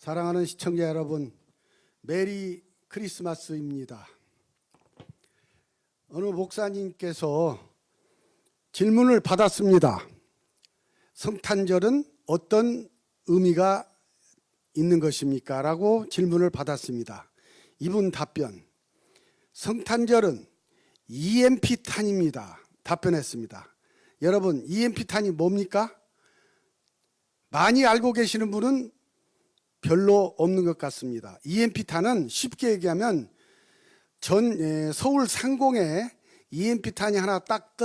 사랑하는 시청자 여러분, 메리 크리스마스입니다. 어느 목사님께서 질문을 받았습니다. 성탄절은 어떤 의미가 있는 것입니까? 라고 질문을 받았습니다. 이분 답변, 성탄절은 EMP탄입니다. 답변했습니다. 여러분, EMP탄이 뭡니까? 많이 알고 계시는 분은 별로 없는 것 같습니다. EMP탄은 쉽게 얘기하면 서울 상공에 EMP탄이 하나 딱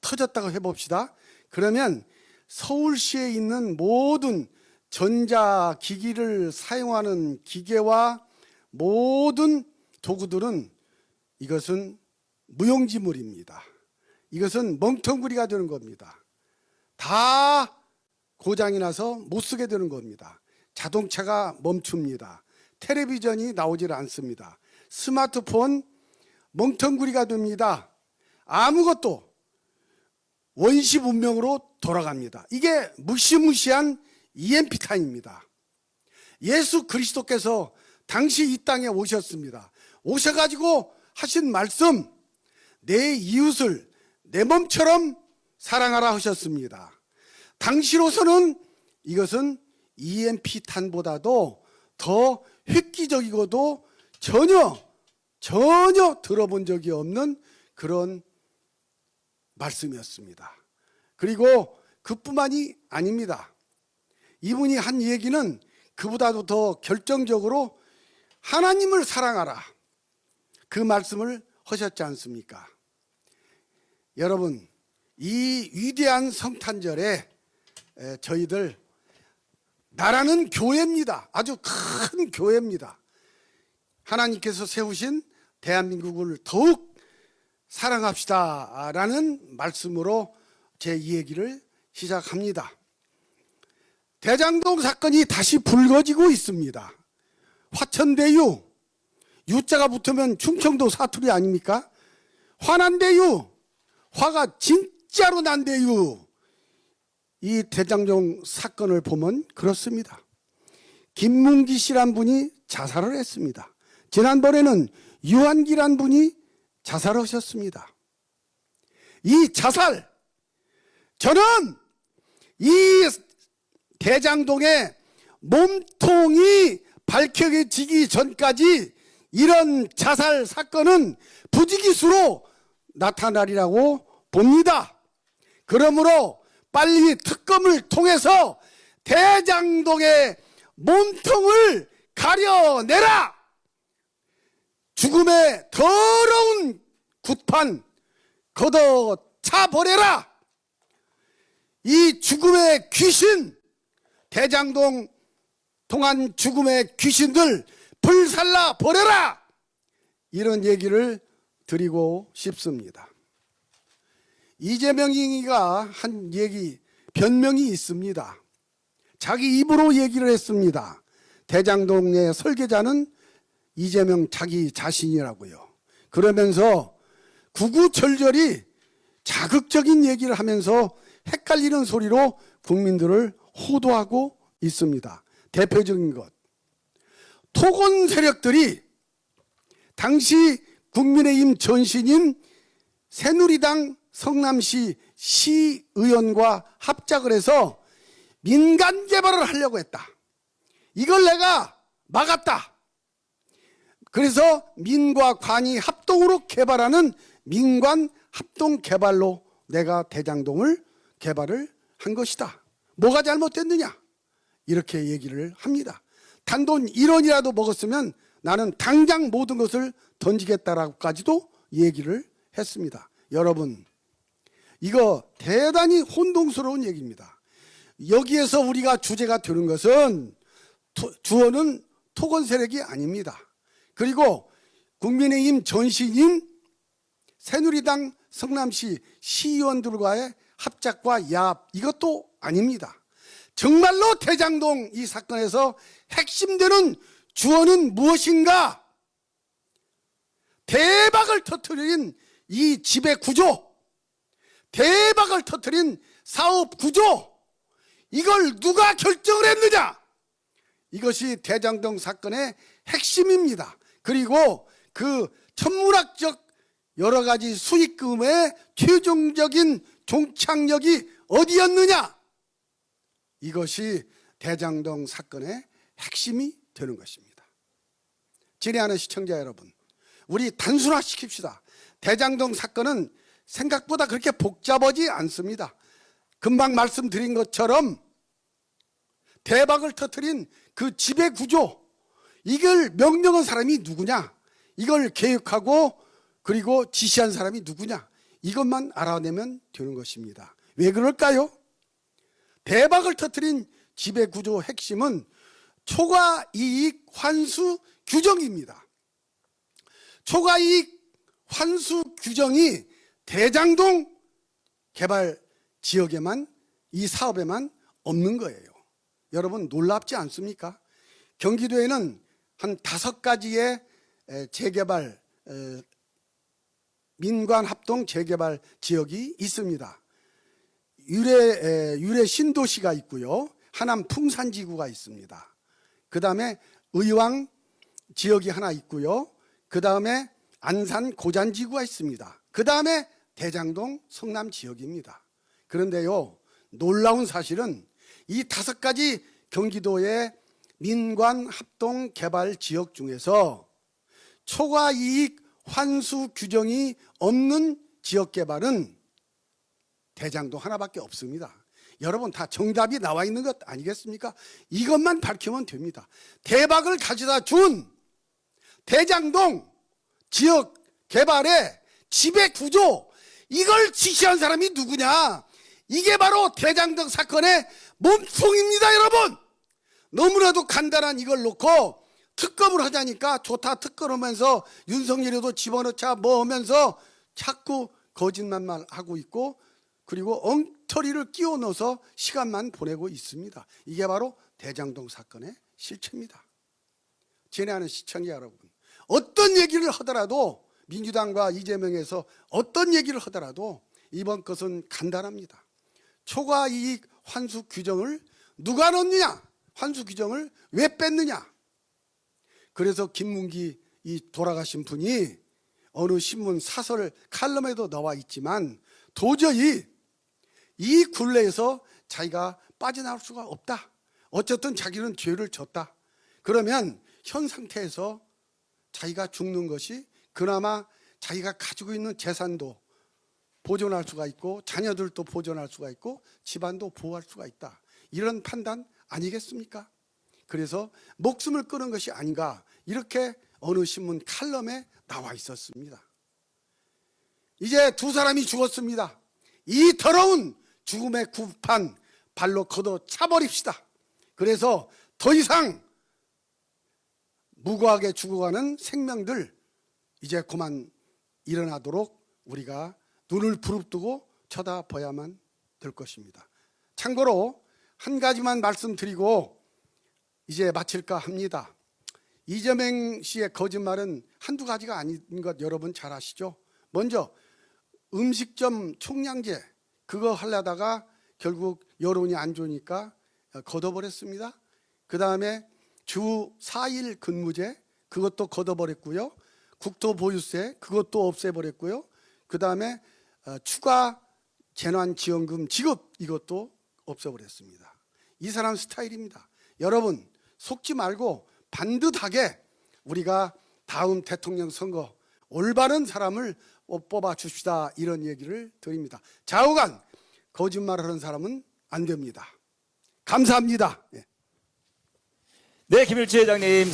터졌다고 해봅시다. 그러면 서울시에 있는 모든 전자기기를 사용하는 기계와 모든 도구들은 이것은 무용지물입니다. 이것은 멍텅구리가 되는 겁니다. 다 고장이 나서 못 쓰게 되는 겁니다. 자동차가 멈춥니다. 텔레비전이 나오질 않습니다. 스마트폰 멍텅구리가 됩니다. 아무것도 원시 문명으로 돌아갑니다. 이게 무시무시한 EMP탄입니다. 예수 그리스도께서 당시 이 땅에 오셨습니다. 오셔가지고 하신 말씀, 내 이웃을 내 몸처럼 사랑하라 하셨습니다. 당시로서는 이것은 EMP탄보다도 더 획기적이고도 전혀 들어본 적이 없는 그런 말씀이었습니다. 그리고 그뿐만이 아닙니다. 이분이 한 얘기는 그보다도 더 결정적으로 하나님을 사랑하라, 그 말씀을 하셨지 않습니까? 여러분, 이 위대한 성탄절에 저희들 나라는 교회입니다. 아주 큰 교회입니다. 하나님께서 세우신 대한민국을 더욱 사랑합시다 라는 말씀으로 제 이야기를 시작합니다. 대장동 사건이 다시 불거지고 있습니다. 화천대유, 유자가 붙으면 충청도 사투리 아닙니까? 화난대유, 화가 진짜로 난대유. 이 대장동 사건을 보면 그렇습니다. 김문기 씨란 분이 자살을 했습니다. 지난번에는 유한기란 분이 자살하셨습니다. 이 자살, 저는 이 대장동의 몸통이 밝혀지기 전까지 이런 자살 사건은 부지기수로 나타나리라고 봅니다. 그러므로 빨리 특검을 통해서 대장동의 몸통을 가려내라! 죽음의 더러운 굿판 걷어차버려라! 이 죽음의 귀신, 대장동 통한 죽음의 귀신들 불살라 버려라! 이런 얘기를 드리고 싶습니다. 이재명이가 한 얘기, 변명이 있습니다. 자기 입으로 얘기를 했습니다. 대장동의 설계자는 이재명 자기 자신이라고요. 그러면서 구구절절히 자극적인 얘기를 하면서 헷갈리는 소리로 국민들을 호도하고 있습니다. 대표적인 것, 토건 세력들이 당시 국민의힘 전신인 새누리당 성남시 시의원과 합작을 해서 민간 개발을 하려고 했다. 이걸 내가 막았다. 그래서 민과 관이 합동으로 개발하는 민관 합동 개발로 내가 대장동을 개발을 한 것이다. 뭐가 잘못됐느냐? 이렇게 얘기를 합니다. 단돈 1원이라도 먹었으면 나는 당장 모든 것을 던지겠다라고까지도 얘기를 했습니다. 여러분, 이거 대단히 혼동스러운 얘기입니다. 여기에서 우리가 주제가 되는 것은 주어는 토건 세력이 아닙니다. 그리고 국민의힘 전신인 새누리당 성남시 시의원들과의 합작과 야합, 이것도 아닙니다. 정말로 대장동 이 사건에서 핵심되는 주어는 무엇인가? 대박을 터뜨린 이 지배 구조, 대박을 터뜨린 사업 구조, 이걸 누가 결정을 했느냐? 이것이 대장동 사건의 핵심입니다. 그리고 그 천문학적 여러 가지 수익금의 최종적인 종착역이 어디였느냐? 이것이 대장동 사건의 핵심이 되는 것입니다. 진행하는 시청자 여러분, 우리 단순화시킵시다. 대장동 사건은 생각보다 그렇게 복잡하지 않습니다. 금방 말씀드린 것처럼 대박을 터뜨린 그 지배구조, 이걸 명령한 사람이 누구냐, 이걸 계획하고 그리고 지시한 사람이 누구냐, 이것만 알아내면 되는 것입니다. 왜 그럴까요? 대박을 터뜨린 지배구조 핵심은 초과이익 환수 규정입니다. 초과이익 환수 규정이 대장동 개발 지역에만, 이 사업에만 없는 거예요. 여러분 놀랍지 않습니까? 경기도에는 한 5가지의 재개발, 민관 합동 재개발 지역이 있습니다. 유래 신도시가 있고요, 하남 풍산지구가 있습니다. 그 다음에 의왕 지역이 하나 있고요, 그 다음에 안산 고잔지구가 있습니다. 그 다음에 대장동 성남 지역입니다. 그런데요, 놀라운 사실은 이 5가지 경기도의 민관 합동 개발 지역 중에서 초과이익 환수 규정이 없는 지역 개발은 대장동 하나밖에 없습니다. 여러분 다 정답이 나와 있는 것 아니겠습니까? 이것만 밝히면 됩니다. 대박을 가져다 준 대장동 지역 개발의 지배 구조, 이걸 지시한 사람이 누구냐? 이게 바로 대장동 사건의 몸통입니다, 여러분. 너무나도 간단한 이걸 놓고 특검을 하자니까 좋다 특검하면서 윤석열이도 집어넣자 뭐 하면서 자꾸 거짓말만 하고 있고, 그리고 엉터리를 끼워 넣어서 시간만 보내고 있습니다. 이게 바로 대장동 사건의 실체입니다. 진행하는 시청자 여러분, 어떤 얘기를 하더라도, 민주당과 이재명에서 어떤 얘기를 하더라도 이번 것은 간단합니다. 초과이익 환수 규정을 누가 넣느냐? 환수 규정을 왜 뺐느냐? 그래서 김문기 이 돌아가신 분이 어느 신문 사설 칼럼에도 나와 있지만 도저히 이 굴레에서 자기가 빠져나올 수가 없다. 어쨌든 자기는 죄를 졌다. 그러면 현 상태에서 자기가 죽는 것이 그나마 자기가 가지고 있는 재산도 보존할 수가 있고 자녀들도 보존할 수가 있고 집안도 보호할 수가 있다. 이런 판단 아니겠습니까? 그래서 목숨을 끊은 것이 아닌가, 이렇게 어느 신문 칼럼에 나와 있었습니다. 이제 2사람이 죽었습니다. 이 더러운 죽음의 구판 발로 걷어 차버립시다. 그래서 더 이상 무고하게 죽어가는 생명들 이제 그만 일어나도록 우리가 눈을 부릅뜨고 쳐다봐야만 될 것입니다. 참고로 한 가지만 말씀드리고 이제 마칠까 합니다. 이재명 씨의 거짓말은 한두 가지가 아닌 것 여러분 잘 아시죠? 먼저 음식점 총량제 그거 하려다가 결국 여론이 안 좋으니까 걷어버렸습니다. 그 다음에 주 4일 근무제 그것도 걷어버렸고요. 국토보유세 그것도 없애버렸고요. 그 다음에 추가 재난지원금 지급 이것도 없애버렸습니다. 이 사람 스타일입니다. 여러분 속지 말고 반듯하게 우리가 다음 대통령 선거 올바른 사람을 뽑아 줍시다, 이런 얘기를 드립니다. 좌우간 거짓말하는 사람은 안 됩니다. 감사합니다. 네, 김일주 회장님.